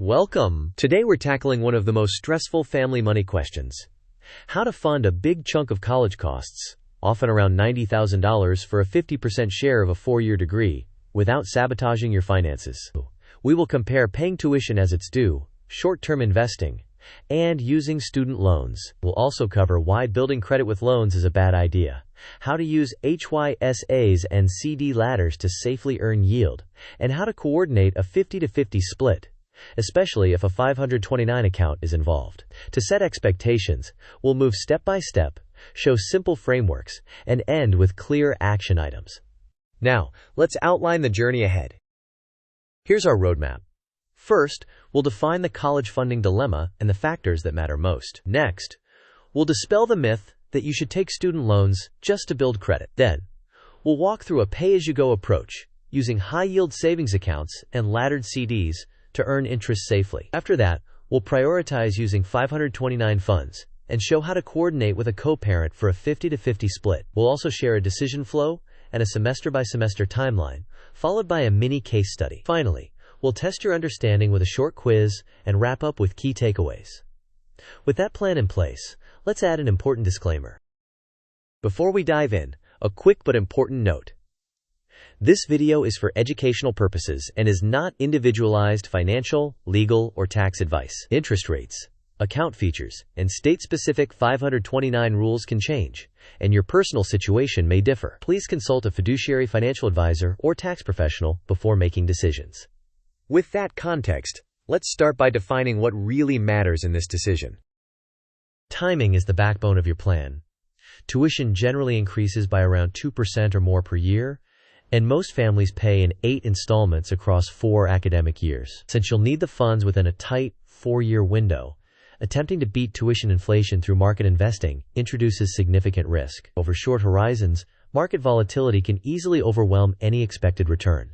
Welcome! Today we're tackling one of the most stressful family money questions. How to fund a big chunk of college costs, often around $90,000 for a 50% share of a 4-year degree, without sabotaging your finances. We will compare paying tuition as it's due, short-term investing, and using student loans. We'll also cover why building credit with loans is a bad idea, how to use HYSAs and CD ladders to safely earn yield, and how to coordinate a 50-50 split, especially if a 529 account is involved. To set expectations, we'll move step by step, show simple frameworks, and end with clear action items. Now, let's outline the journey ahead. Here's our roadmap. First, we'll define the college funding dilemma and the factors that matter most. Next, we'll dispel the myth that you should take student loans just to build credit. Then, we'll walk through a pay-as-you-go approach, using high-yield savings accounts and laddered CDs to earn interest safely. After that, we'll prioritize using 529 funds and show how to coordinate with a co-parent for a 50-50 split. We'll also share a decision flow and a semester-by-semester timeline, followed by a mini case study. Finally, we'll test your understanding with a short quiz and wrap up with key takeaways. With that plan in place, let's add an important disclaimer. Before we dive in, a quick but important note. This video is for educational purposes and is not individualized financial, legal, or tax advice. Interest rates, account features, and state-specific 529 rules can change, and your personal situation may differ. Please consult a fiduciary financial advisor or tax professional before making decisions. With that context, let's start by defining what really matters in this decision. Timing is the backbone of your plan. Tuition generally increases by around 2% or more per year, and most families pay in 8 installments across 4 academic years. Since you'll need the funds within a tight 4-year window, attempting to beat tuition inflation through market investing introduces significant risk. Over short horizons, market volatility can easily overwhelm any expected return.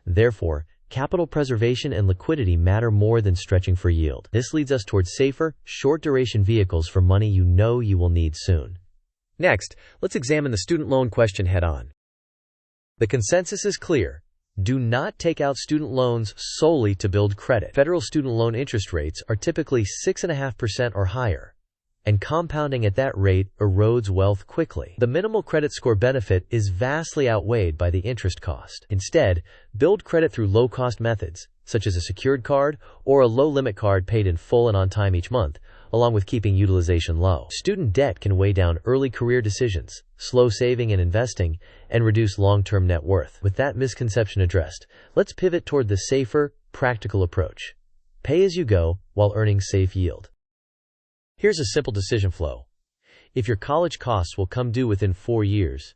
Therefore, capital preservation and liquidity matter more than stretching for yield. This leads us towards safer, short-duration vehicles for money you know you will need soon. Next, let's examine the student loan question head-on. The consensus is clear. Do not take out student loans solely to build credit. Federal student loan interest rates are typically 6.5% or higher, and compounding at that rate erodes wealth quickly. The minimal credit score benefit is vastly outweighed by the interest cost. Instead, build credit through low-cost methods, such as a secured card or a low-limit card paid in full and on time each month, along with keeping utilization low. Student debt can weigh down early career decisions, slow saving and investing, and reduce long-term net worth. With that misconception addressed, let's pivot toward the safer, practical approach. Pay as you go while earning safe yield. Here's a simple decision flow. If your college costs will come due within 4 years,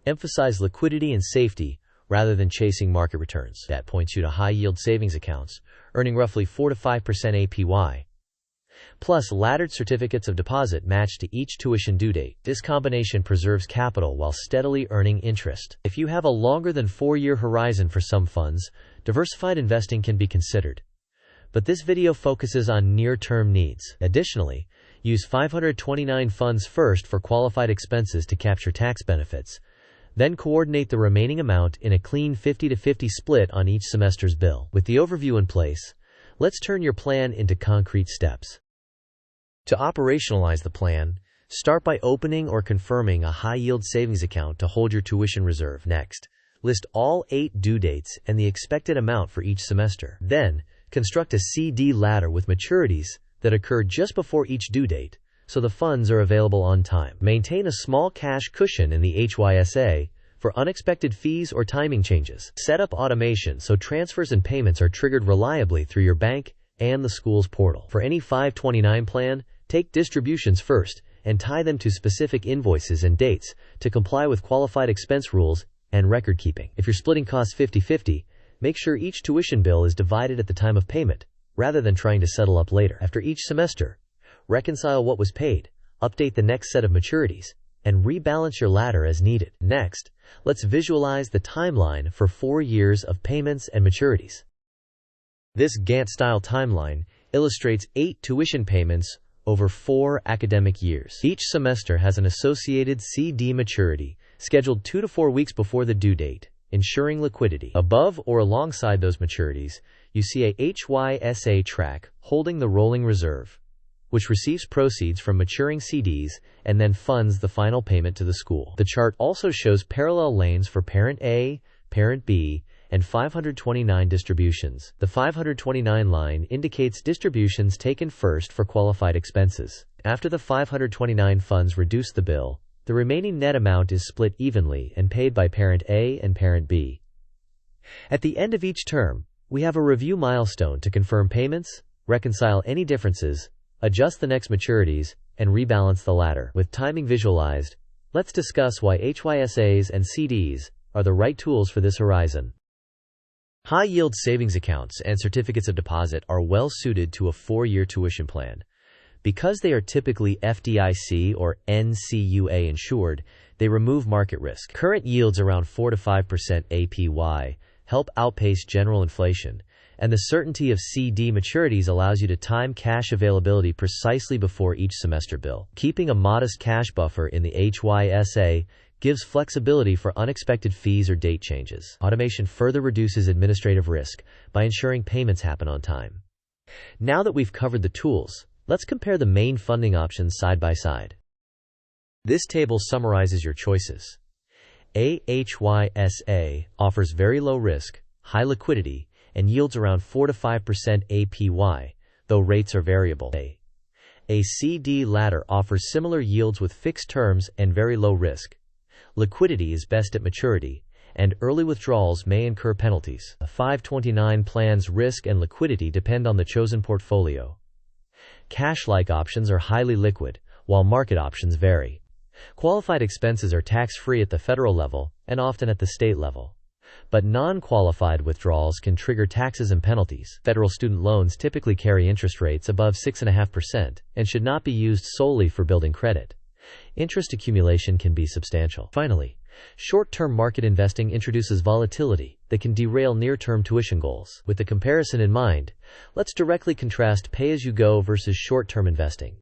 emphasize liquidity and safety rather than chasing market returns. That points you to high-yield savings accounts, earning roughly 4 to 5% APY, plus laddered certificates of deposit matched to each tuition due date. This combination preserves capital while steadily earning interest. If you have a longer than 4-year horizon for some funds, diversified investing can be considered. But this video focuses on near-term needs. Additionally, use 529 funds first for qualified expenses to capture tax benefits, then coordinate the remaining amount in a clean 50-50 split on each semester's bill. With the overview in place, let's turn your plan into concrete steps. To operationalize the plan, start by opening or confirming a high-yield savings account to hold your tuition reserve. Next, list all 8 due dates and the expected amount for each semester. Then, construct a CD ladder with maturities that occur just before each due date, so the funds are available on time. Maintain a small cash cushion in the HYSA for unexpected fees or timing changes. Set up automation so transfers and payments are triggered reliably through your bank and the school's portal. For any 529 plan, take distributions first and tie them to specific invoices and dates to comply with qualified expense rules and record keeping. If you're splitting costs 50-50, make sure each tuition bill is divided at the time of payment, rather than trying to settle up later. After each semester, reconcile what was paid, update the next set of maturities, and rebalance your ladder as needed. Next, let's visualize the timeline for 4 years of payments and maturities. This Gantt-style timeline illustrates 8 tuition payments over 4 academic years. Each semester has an associated CD maturity, scheduled 2 to 4 weeks before the due date, ensuring liquidity. Above or alongside those maturities, you see a HYSA track holding the rolling reserve, which receives proceeds from maturing CDs and then funds the final payment to the school. The chart also shows parallel lanes for Parent A, Parent B, and 529 distributions. The 529 line indicates distributions taken first for qualified expenses. After the 529 funds reduce the bill, the remaining net amount is split evenly and paid by Parent A and Parent B. At the end of each term, we have a review milestone to confirm payments, reconcile any differences, adjust the next maturities, and rebalance the latter. With timing visualized, let's discuss why HYSAs and CDs are the right tools for this horizon. High-yield savings accounts and certificates of deposit are well suited to a 4-year tuition plan. Because they are typically FDIC or NCUA insured, they remove market risk. Current yields around 4 to 5% APY help outpace general inflation, and the certainty of CD maturities allows you to time cash availability precisely before each semester bill. Keeping a modest cash buffer in the HYSA gives flexibility for unexpected fees or date changes. Automation further reduces administrative risk by ensuring payments happen on time. Now that we've covered the tools, let's compare the main funding options side by side. This table summarizes your choices. A HYSA offers very low risk, high liquidity, and yields around 4 to 5% APY, though rates are variable. A CD ladder offers similar yields with fixed terms and very low risk. Liquidity is best at maturity, and early withdrawals may incur penalties. A 529 plan's risk and liquidity depend on the chosen portfolio. Cash-like options are highly liquid, while market options vary. Qualified expenses are tax-free at the federal level and often at the state level. But non-qualified withdrawals can trigger taxes and penalties. Federal student loans typically carry interest rates above 6.5% and should not be used solely for building credit. Interest accumulation can be substantial. Finally, short-term market investing introduces volatility that can derail near-term tuition goals. With the comparison in mind, let's directly contrast pay-as-you-go versus short-term investing.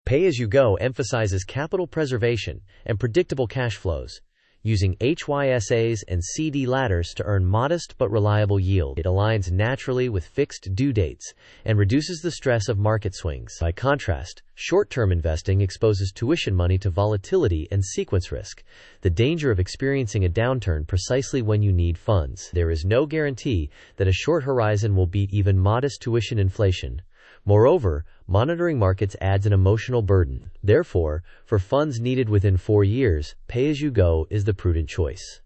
Pay-as-you-go emphasizes capital preservation and predictable cash flows, using HYSAs and CD ladders to earn modest but reliable yield. It aligns naturally with fixed due dates and reduces the stress of market swings. By contrast, short-term investing exposes tuition money to volatility and sequence risk, the danger of experiencing a downturn precisely when you need funds. There is no guarantee that a short horizon will beat even modest tuition inflation. Moreover, monitoring markets adds an emotional burden. Therefore, for funds needed within 4 years, pay-as-you-go is the prudent choice.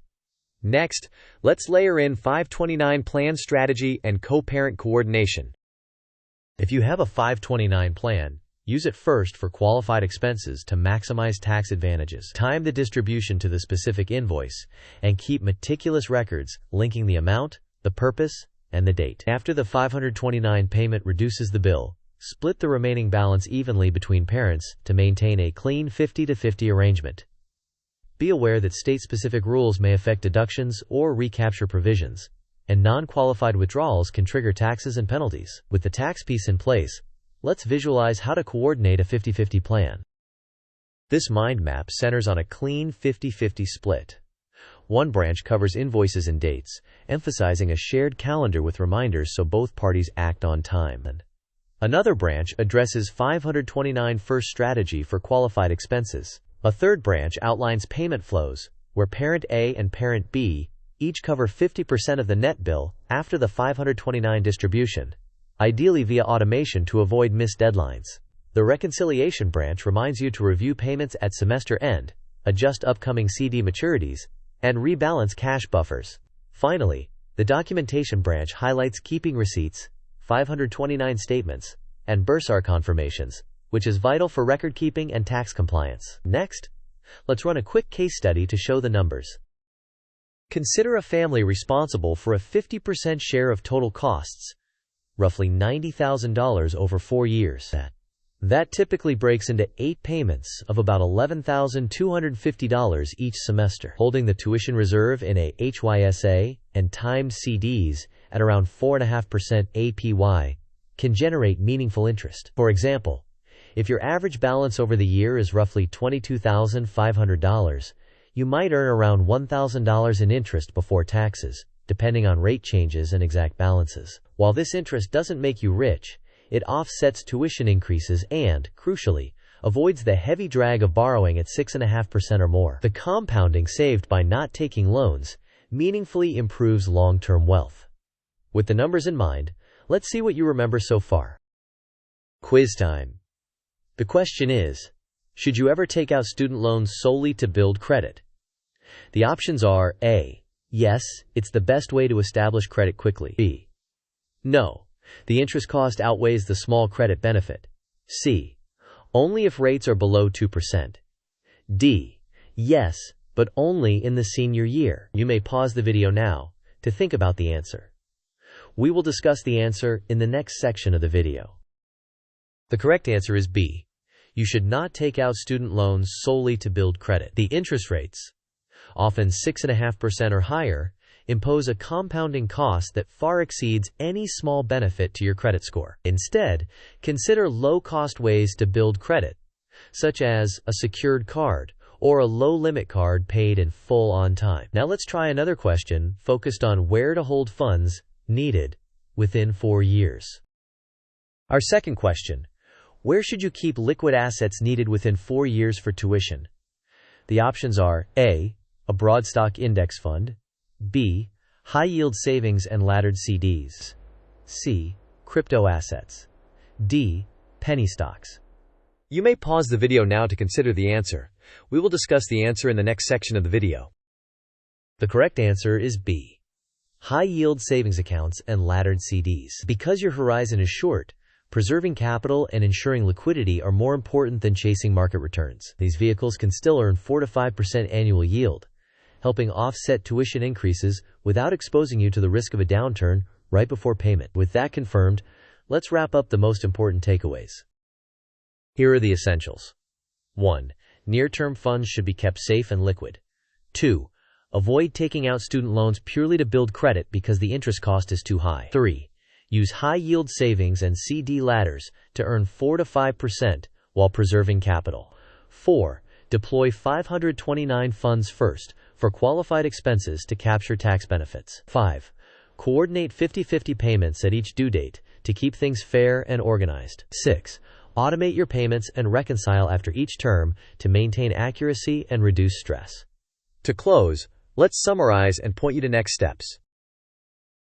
Next, let's layer in 529 plan strategy and co-parent coordination. If you have a 529 plan, use it first for qualified expenses to maximize tax advantages. Time the distribution to the specific invoice, and keep meticulous records linking the amount, the purpose, and the date. After the 529 payment reduces the bill, split the remaining balance evenly between parents to maintain a clean 50-50 arrangement. Be aware that state-specific rules may affect deductions or recapture provisions, and non-qualified withdrawals can trigger taxes and penalties. With the tax piece in place, let's visualize how to coordinate a 50-50 plan. This mind map centers on a clean 50-50 split. One branch covers invoices and dates, emphasizing a shared calendar with reminders so both parties act on time. Another branch addresses 529 first strategy for qualified expenses. A third branch outlines payment flows, where Parent A and Parent B each cover 50% of the net bill after the 529 distribution, ideally via automation to avoid missed deadlines. The reconciliation branch reminds you to review payments at semester end, adjust upcoming CD maturities, and rebalance cash buffers. Finally, the documentation branch highlights keeping receipts, 529 statements, and bursar confirmations, which is vital for record keeping and tax compliance. Next, let's run a quick case study to show the numbers. Consider a family responsible for a 50% share of total costs, roughly $90,000 over 4 years. That typically breaks into 8 payments of about $11,250 each semester. Holding the tuition reserve in a HYSA and timed CDs at around 4.5% APY can generate meaningful interest. For example, if your average balance over the year is roughly $22,500, you might earn around $1,000 in interest before taxes, depending on rate changes and exact balances. While this interest doesn't make you rich, it offsets tuition increases and, crucially, avoids the heavy drag of borrowing at 6.5% or more. The compounding saved by not taking loans meaningfully improves long-term wealth. With the numbers in mind, let's see what you remember so far. Quiz time. The question is, should you ever take out student loans solely to build credit? The options are A. Yes, it's the best way to establish credit quickly. B. No, the interest cost outweighs the small credit benefit. C. Only if rates are below 2%. D. Yes, but only in the senior year. You may pause the video now to think about the answer. We will discuss the answer in the next section of the video. The correct answer is B. You should not take out student loans solely to build credit. The interest rates, often 6.5% or higher, impose a compounding cost that far exceeds any small benefit to your credit score. Instead, consider low-cost ways to build credit, such as a secured card or a low-limit card paid in full on time. Now let's try another question focused on where to hold funds needed within 4 years. Our second question: where should you keep liquid assets needed within 4 years for tuition? The options are A. a broad stock index fund, B. high-yield savings and laddered CDs, C. crypto assets, D. penny stocks. You may pause the video now to consider the answer. We will discuss the answer in the next section of the video. The correct answer is B. high-yield savings accounts and laddered CDs. Because your horizon is short, preserving capital and ensuring liquidity are more important than chasing market returns. These vehicles can still earn 4 to 5% annual yield, helping offset tuition increases without exposing you to the risk of a downturn right before payment. With that confirmed, let's wrap up the most important takeaways. Here are the essentials. 1. Near-term funds should be kept safe and liquid. 2. Avoid taking out student loans purely to build credit because the interest cost is too high. 3. Use high-yield savings and CD ladders to earn 4 to 5% while preserving capital. 4. Deploy 529 funds first for qualified expenses to capture tax benefits. 5. Coordinate 50/50 payments at each due date to keep things fair and organized. 6. Automate your payments and reconcile after each term to maintain accuracy and reduce stress. To close, let's summarize and point you to next steps.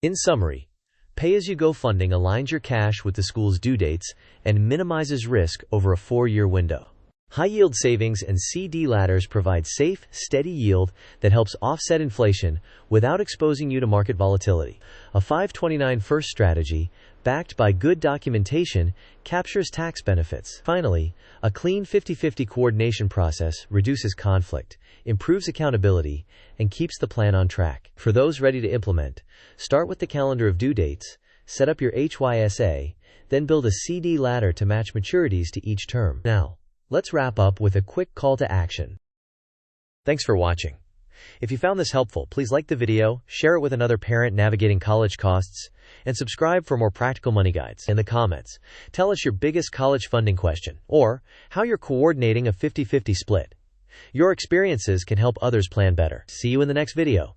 In summary, pay-as-you-go funding aligns your cash with the school's due dates and minimizes risk over a 4-year window. High-yield savings and CD ladders provide safe, steady yield that helps offset inflation without exposing you to market volatility. A 529 first strategy, backed by good documentation, captures tax benefits. Finally, a clean 50/50 coordination process reduces conflict, improves accountability, and keeps the plan on track. For those ready to implement, start with the calendar of due dates, set up your HYSA, then build a CD ladder to match maturities to each term. Now, let's wrap up with a quick call to action. Thanks for watching. If you found this helpful, please like the video, share it with another parent navigating college costs, and subscribe for more practical money guides. In the comments, tell us your biggest college funding question, or how you're coordinating a 50/50 split. Your experiences can help others plan better. See you in the next video.